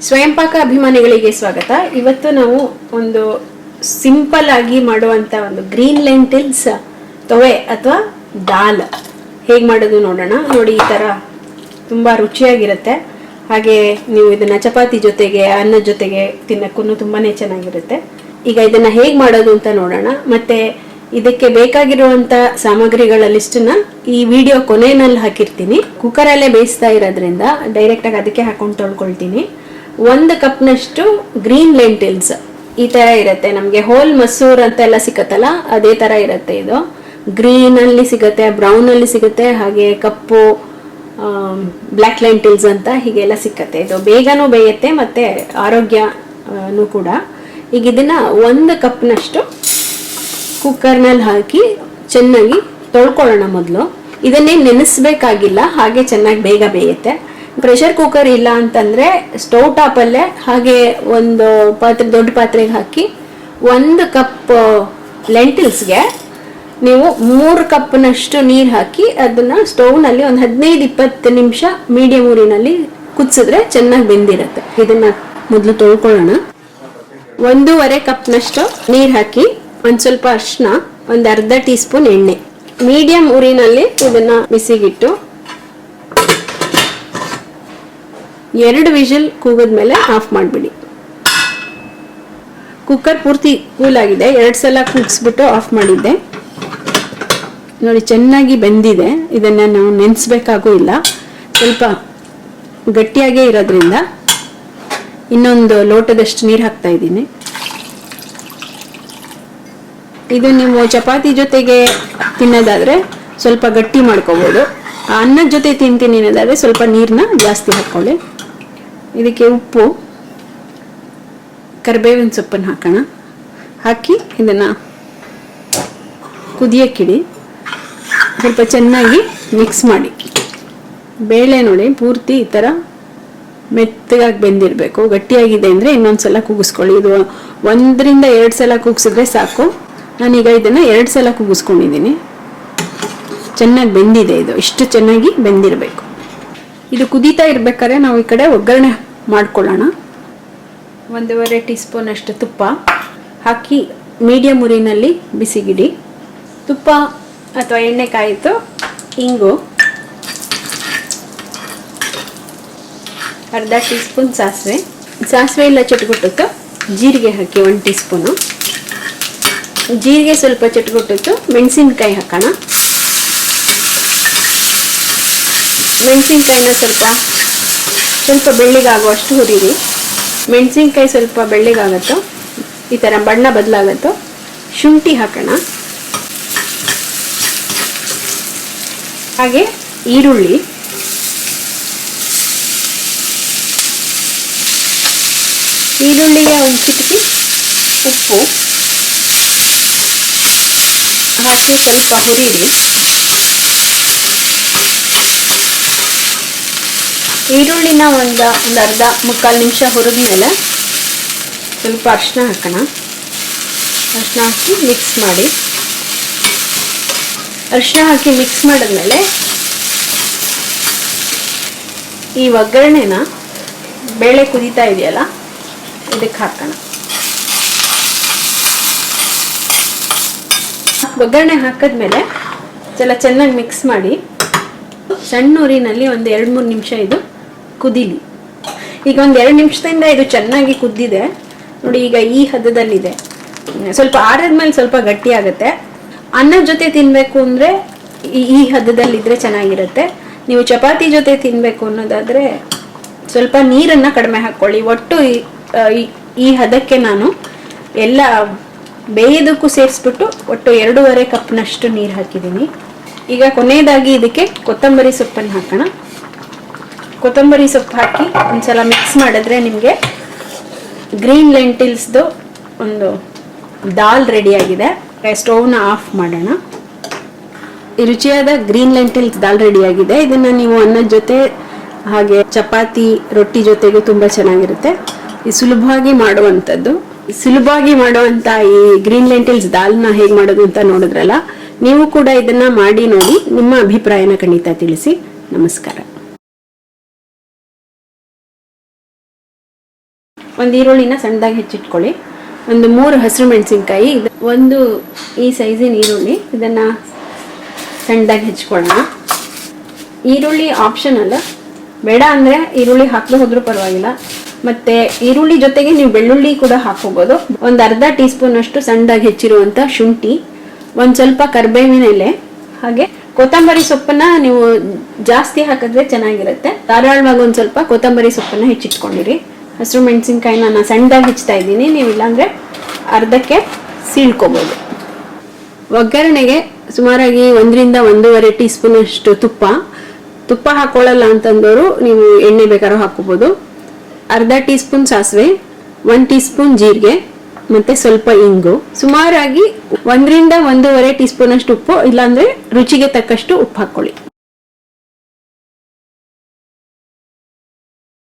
ಸ್ವಯಂಪಾಕ ಅಭಿಮಾನಿಗಳಿಗೆ ಸ್ವಾಗತ. ಇವತ್ತು ನಾವು ಒಂದು ಸಿಂಪಲ್ ಆಗಿ ಮಾಡುವಂತ ಒಂದು ಗ್ರೀನ್ ಲೆಂಟಿಲ್ಸ್ ತೊವೆ ಅಥವಾ ದಾಲ್ ಹೇಗೆ ಮಾಡೋದು ನೋಡೋಣ. ನೋಡಿ, ಈ ತರ ತುಂಬಾ ರುಚಿಯಾಗಿರುತ್ತೆ. ಹಾಗೆ ನೀವು ಇದನ್ನ ಚಪಾತಿ ಜೊತೆಗೆ ಅನ್ನದ ಜೊತೆಗೆ ತಿನ್ನಕ್ಕೂ ತುಂಬಾನೇ ಚೆನ್ನಾಗಿರುತ್ತೆ. ಈಗ ಇದನ್ನ ಹೇಗೆ ಮಾಡೋದು ಅಂತ ನೋಡೋಣ. ಮತ್ತೆ ಇದಕ್ಕೆ ಬೇಕಾಗಿರುವಂತ ಸಾಮಗ್ರಿಗಳ ಲಿಸ್ಟನ್ನ ಈ ವಿಡಿಯೋ ಕೊನೆಯಲ್ಲಿ ಹಾಕಿರ್ತೀನಿ. ಕುಕ್ಕರಲ್ಲೇ ಬೇಯಿಸ್ತಾ ಇರೋದ್ರಿಂದ ಡೈರೆಕ್ಟ್ ಆಗಿ ಅದಕ್ಕೆ ಹಾಕೊಂಡು ತೊಳ್ಕೊಳ್ತೀನಿ. 1 ಕಪ್ನಷ್ಟು ಗ್ರೀನ್ ಲೆಂಟಿಲ್ಸ್ ಈ ತರ ಇರುತ್ತೆ. ನಮಗೆ ಹೋಲ್ ಮಸೂರ್ ಅಂತ ಎಲ್ಲ ಸಿಗತ್ತಲ್ಲ, ಅದೇ ತರ ಇರುತ್ತೆ. ಇದು ಗ್ರೀನ್ ಅಲ್ಲಿ ಸಿಗುತ್ತೆ, ಬ್ರೌನ್ ಅಲ್ಲಿ ಸಿಗುತ್ತೆ, ಹಾಗೆ ಕಪ್ಪು ಬ್ಲ್ಯಾಕ್ ಲೆಂಟಿಲ್ಸ್ ಅಂತ ಹೀಗೆಲ್ಲ ಸಿಕ್ಕತ್ತೆ. ಇದು ಬೇಗನೂ ಬೇಯುತ್ತೆ ಮತ್ತೆ ಆರೋಗ್ಯನೂ ಕೂಡ. ಈಗ ಇದನ್ನ 1 ಕಪ್ನಷ್ಟು ಕುಕ್ಕರ್ನಲ್ಲಿ ಹಾಕಿ ಚೆನ್ನಾಗಿ ತೊಳ್ಕೊಳ್ಳೋಣ. ಮೊದಲು ಇದನ್ನೇ ನೆನೆಸ್ಬೇಕಾಗಿಲ್ಲ, ಹಾಗೆ ಚೆನ್ನಾಗಿ ಬೇಗ ಬೇಯುತ್ತೆ. ಪ್ರೆಷರ್ ಕುಕ್ಕರ್ ಇಲ್ಲ ಅಂತಂದ್ರೆ ಸ್ಟವ್ ಟಾಪ್ ಅಲ್ಲೇ ಹಾಗೆ ಒಂದು ದೊಡ್ಡ ಪಾತ್ರೆಗೆ ಹಾಕಿ 1 ಕಪ್ ಲೆಂಟಿಲ್ಸ್ಗೆ ನೀವು 3 ಕಪ್ನಷ್ಟು ನೀರು ಹಾಕಿ ಅದನ್ನ ಸ್ಟವ್ ನಲ್ಲಿ ಒಂದು 15-20 ನಿಮಿಷ ಮೀಡಿಯಂ ಊರಿನಲ್ಲಿ ಕುದಿಸಿದ್ರೆ ಚೆನ್ನಾಗಿ ಬೆಂದಿರುತ್ತೆ. ಇದನ್ನ ಮೊದಲು ತೊಳ್ಕೊಳ್ಳೋಣ. 1.5 ಕಪ್ನಷ್ಟು ನೀರು ಹಾಕಿ ಒಂದ್ ಸ್ವಲ್ಪ ಅರಿಶಿನ, ಒಂದು ಅರ್ಧ ಟೀ ಸ್ಪೂನ್ ಎಣ್ಣೆ, ಮೀಡಿಯಂ ಉರಿನಲ್ಲಿ ಇದನ್ನ ಬಿಸಿಗಿಟ್ಟು 2 ವಿಷಲ್ ಕೂಗಿದ್ಮೇಲೆ ಆಫ್ ಮಾಡಿಬಿಡಿ. ಕುಕ್ಕರ್ ಪೂರ್ತಿ ಕೂಲ್ ಆಗಿದೆ. 2 ಸಲ ಕೂಗಿಸ್ಬಿಟ್ಟು ಆಫ್ ಮಾಡಿದ್ದೆ. ನೋಡಿ, ಚೆನ್ನಾಗಿ ಬೆಂದಿದೆ. ಇದನ್ನ ನಾವು ನೆನೆಸ್ಬೇಕಾಗೂ ಇಲ್ಲ, ಸ್ವಲ್ಪ ಗಟ್ಟಿಯಾಗೇ ಇರೋದ್ರಿಂದ ಇನ್ನೊಂದು ಲೋಟದಷ್ಟು ನೀರು ಹಾಕ್ತಾ ಇದ್ದೀನಿ. ಇದು ನೀವು ಚಪಾತಿ ಜೊತೆಗೆ ತಿನ್ನೋದಾದ್ರೆ ಸ್ವಲ್ಪ ಗಟ್ಟಿ ಮಾಡ್ಕೋಬಹುದು. ಅನ್ನದ ಜೊತೆ ತಿಂತೀನಿ ಅನ್ನೋದಾದ್ರೆ ಸ್ವಲ್ಪ ನೀರನ್ನ ಜಾಸ್ತಿ ಹಾಕೊಳ್ಳಿ. ಇದಕ್ಕೆ ಉಪ್ಪು, ಕರಿಬೇವಿನ ಸೊಪ್ಪನ್ನು ಹಾಕೋಣ. ಹಾಕಿ ಇದನ್ನ ಕುದಿಯಕ್ಕಿಡಿ. ಸ್ವಲ್ಪ ಚೆನ್ನಾಗಿ ಮಿಕ್ಸ್ ಮಾಡಿ. ಬೇಳೆ ನೋಡಿ ಪೂರ್ತಿ ಈ ಥರ ಮೆತ್ತಗಾಗಿ ಬೆಂದಿರಬೇಕು. ಗಟ್ಟಿಯಾಗಿದೆ ಅಂದರೆ ಇನ್ನೊಂದ್ಸಲ ಕೂಗಿಸ್ಕೊಳ್ಳಿ. ಇದು 1-2 ಸಲ ಕೂಗಿಸಿದ್ರೆ ಸಾಕು. ನಾನೀಗ ಇದನ್ನ 2 ಸಲ ಕೂಗಿಸ್ಕೊಂಡಿದ್ದೀನಿ. ಚೆನ್ನಾಗಿ ಬೆಂದಿದೆ. ಇದು ಇಷ್ಟು ಚೆನ್ನಾಗಿ ಬೆಂದಿರಬೇಕು. ಇದು ಕುದೀತಾ ಇರ್ಬೇಕಾದ್ರೆ ನಾವು ಈ ಕಡೆ ಒಗ್ಗರಣೆ ಮಾಡ್ಕೊಳ್ಳೋಣ. 1.5 ಟೀ ಸ್ಪೂನ್ ಅಷ್ಟು ತುಪ್ಪ ಹಾಕಿ ಮೀಡಿಯಂ ಉರಿನಲ್ಲಿ ಬಿಸಿಗಿಡಿ. ತುಪ್ಪ ಅಥವಾ ಎಣ್ಣೆ ಕಾಯಿತು, ಇಂಗು, ಅರ್ಧ ಟೀ ಸ್ಪೂನ್ ಸಾಸಿವೆ ಎಲ್ಲ ಚಟ್ಕೊಟ್ಟು ಜೀರಿಗೆ ಹಾಕಿ 1 ಟೀ ಸ್ಪೂನು. ಜೀರಿಗೆ ಸ್ವಲ್ಪ ಚಟ್ಕೊಟ್ಟು ಮೆಣಸಿನ್ಕಾಯಿ ಹಾಕೋಣ. ಮೆಣಸಿನ್ಕಾಯಿನ ಸ್ವಲ್ಪ ಬೆಳ್ಳಿಗಾಗುವಷ್ಟು ಹುರಿರಿ. ಮೆಣಸಿನ್ಕಾಯಿ ಸ್ವಲ್ಪ ಬೆಳ್ಳಿಗಾಗತ್ತೋ, ಈ ಥರ ಬಣ್ಣ ಬದಲಾಗತ್ತೋ ಶುಂಠಿ ಹಾಕೋಣ. ಹಾಗೆ ಈರುಳ್ಳಿಗೆ ಒಂದು ಚಿಟಿಕೆ ಉಪ್ಪು ಹಾಕಿ ಸ್ವಲ್ಪ ಹುರಿರಿ. ಈರುಳ್ಳಿನ ಒಂದು ಅರ್ಧ ಮುಕ್ಕಾಲು ನಿಮಿಷ ಹುರಿದ್ಮೇಲೆ ಸ್ವಲ್ಪ ಅರಿಶಿನ ಹಾಕೋಣ. ಅರಿಶಿನ ಹಾಕಿ ಮಿಕ್ಸ್ ಮಾಡಿ. ಅರಿಶಿನ ಹಾಕಿ ಮಿಕ್ಸ್ ಮಾಡಿದ್ಮೇಲೆ ಈ ಒಗ್ಗರಣೆನ ಬೇಳೆ ಕುದೀತಾ ಇದೆಯಲ್ಲ ಇದಕ್ಕೆ ಹಾಕೋಣ. ಒಗ್ಗರಣೆ ಹಾಕಿದ್ಮೇಲೆ ಚೆನ್ನಾಗಿ ಮಿಕ್ಸ್ ಮಾಡಿ ಸಣ್ಣ ಉರಿನಲ್ಲಿ ಒಂದು 2-3 ನಿಮಿಷ ಇದು ಕುದೀಲಿ. ಈಗ ಒಂದು 2 ನಿಮಿಷದಿಂದ ಇದು ಚೆನ್ನಾಗಿ ಕುದ್ದಿದೆ ನೋಡಿ. ಈಗ ಈ ಹದದಲ್ಲಿದೆ. ಸ್ವಲ್ಪ ಆರಿದ್ಮೇಲೆ ಸ್ವಲ್ಪ ಗಟ್ಟಿ ಆಗುತ್ತೆ. ಅನ್ನದ ಜೊತೆ ತಿನ್ಬೇಕು ಅಂದ್ರೆ ಈ ಹದದಲ್ಲಿದ್ರೆ ಚೆನ್ನಾಗಿರುತ್ತೆ. ನೀವು ಚಪಾತಿ ಜೊತೆ ತಿನ್ಬೇಕು ಅನ್ನೋದಾದ್ರೆ ಸ್ವಲ್ಪ ನೀರನ್ನ ಕಡಿಮೆ ಹಾಕೊಳ್ಳಿ. ಒಟ್ಟು ಈ ಹದಕ್ಕೆ ನಾನು ಎಲ್ಲ ಬೇಯೋದಕ್ಕೂ ಸೇರಿಸ್ಬಿಟ್ಟು ಒಟ್ಟು 2.5 ಕಪ್ನಷ್ಟು ನೀರು ಹಾಕಿದ್ದೀನಿ. ಈಗ ಕೊನೆಯದಾಗಿ ಇದಕ್ಕೆ ಕೊತ್ತಂಬರಿ ಸೊಪ್ಪನ್ನು ಹಾಕೋಣ. ಕೊತ್ತಂಬರಿ ಸೊಪ್ಪು ಹಾಕಿ ಒಂದ್ಸಲ ಮಿಕ್ಸ್ ಮಾಡಿದ್ರೆ ನಿಮಗೆ ಗ್ರೀನ್ ಲೆಂಟಿಲ್ಸ್ದು ಒಂದು ದಾಲ್ ರೆಡಿಯಾಗಿದೆ. ಸ್ಟವ್ನ ಆಫ್ ಮಾಡೋಣ. ಈ ರುಚಿಯಾದ ಗ್ರೀನ್ ಲೆಂಟಿಲ್ಸ್ ದಾಲ್ ರೆಡಿಯಾಗಿದೆ. ಇದನ್ನ ನೀವು ಅನ್ನದ ಜೊತೆ ಹಾಗೆ ಚಪಾತಿ ರೊಟ್ಟಿ ಜೊತೆಗೂ ತುಂಬ ಚೆನ್ನಾಗಿರುತ್ತೆ. ಈ ಸುಲಭವಾಗಿ ಮಾಡುವಂತ ಈ ಗ್ರೀನ್ ಲೆಂಟಿಲ್ಸ್ ದಾಲ್ನ ಹೇಗೆ ಮಾಡೋದು ಅಂತ ನೋಡಿದ್ರಲ್ಲ. ನೀವು ಕೂಡ ಇದನ್ನ ಮಾಡಿ ನೋಡಿ. ನಿಮ್ಮ ಅಭಿಪ್ರಾಯನ ಖಂಡಿತ ತಿಳಿಸಿ. ನಮಸ್ಕಾರ. ಒಂದು ಈರುಳ್ಳಿನ ಸಣ್ಣದಾಗಿ ಹೆಚ್ಚಿಟ್ಕೊಳ್ಳಿ. ಒಂದು 3 ಹಸಿರು ಮೆಣಸಿನ್ಕಾಯಿ, ಒಂದು ಈ ಸೈಜಿನ ಈರುಳ್ಳಿ, ಇದನ್ನು ಸಣ್ಣದಾಗಿ ಹೆಚ್ಚಿಕೊಳ್ಳೋಣ. ಈರುಳ್ಳಿ ಆಪ್ಷನಲ್, ಬೇಡ ಅಂದರೆ ಈರುಳ್ಳಿ ಹಾಕಲು ಹೋದ್ರೂ ಪರವಾಗಿಲ್ಲ. ಮತ್ತು ಈರುಳ್ಳಿ ಜೊತೆಗೆ ನೀವು ಬೆಳ್ಳುಳ್ಳಿ ಕೂಡ ಹಾಕೋಬೋದು. ಒಂದು ಅರ್ಧ ಟೀ ಸ್ಪೂನ್ ಅಷ್ಟು ಸಣ್ಣದಾಗಿ ಹೆಚ್ಚಿರುವಂಥ ಶುಂಠಿ, ಒಂದು ಸ್ವಲ್ಪ ಕರಿಬೇವಿನ ಎಲೆ, ಹಾಗೆ ಕೊತ್ತಂಬರಿ ಸೊಪ್ಪನ್ನ ನೀವು ಜಾಸ್ತಿ ಹಾಕಿದ್ರೆ ಚೆನ್ನಾಗಿರುತ್ತೆ. ಧಾರಾಳವಾಗಿ ಒಂದು ಸ್ವಲ್ಪ ಕೊತ್ತಂಬರಿ ಸೊಪ್ಪನ್ನ ಹೆಚ್ಚಿಟ್ಕೊಂಡಿರಿ. ಹಸಿರು ಮೆಣಸಿನ್ಕಾಯಿನ ನಾನು ಸಣ್ಣದಾಗಿ ಹೆಚ್ಚ್ತಾ ಇದ್ದೀನಿ, ನೀವು ಇಲ್ಲಾಂದರೆ ಅರ್ಧಕ್ಕೆ ಸೀಳ್ಕೊಬೋದು. ಒಗ್ಗರಣೆಗೆ ಸುಮಾರಾಗಿ 1 ರಿಂದ 1.5 ಟೀ ಸ್ಪೂನ್ ಅಷ್ಟು ತುಪ್ಪ ಹಾಕೊಳ್ಳಲ್ಲ ಅಂತಂದವರು ನೀವು ಎಣ್ಣೆ ಬೇಕಾದ್ರೂ ಹಾಕೋಬೋದು. ಅರ್ಧ ಟೀ ಸ್ಪೂನ್ ಸಾಸಿವೆ, 1 ಟೀ ಸ್ಪೂನ್ ಜೀರಿಗೆ, ಮತ್ತೆ ಸ್ವಲ್ಪ ಇಂಗು, ಸುಮಾರಾಗಿ 1 ರಿಂದ 1.5 ಟೀ ಸ್ಪೂನ್ ಅಷ್ಟು ಉಪ್ಪು, ಇಲ್ಲಾಂದ್ರೆ ರುಚಿಗೆ ತಕ್ಕಷ್ಟು ಉಪ್ಪು ಹಾಕೊಳ್ಳಿ.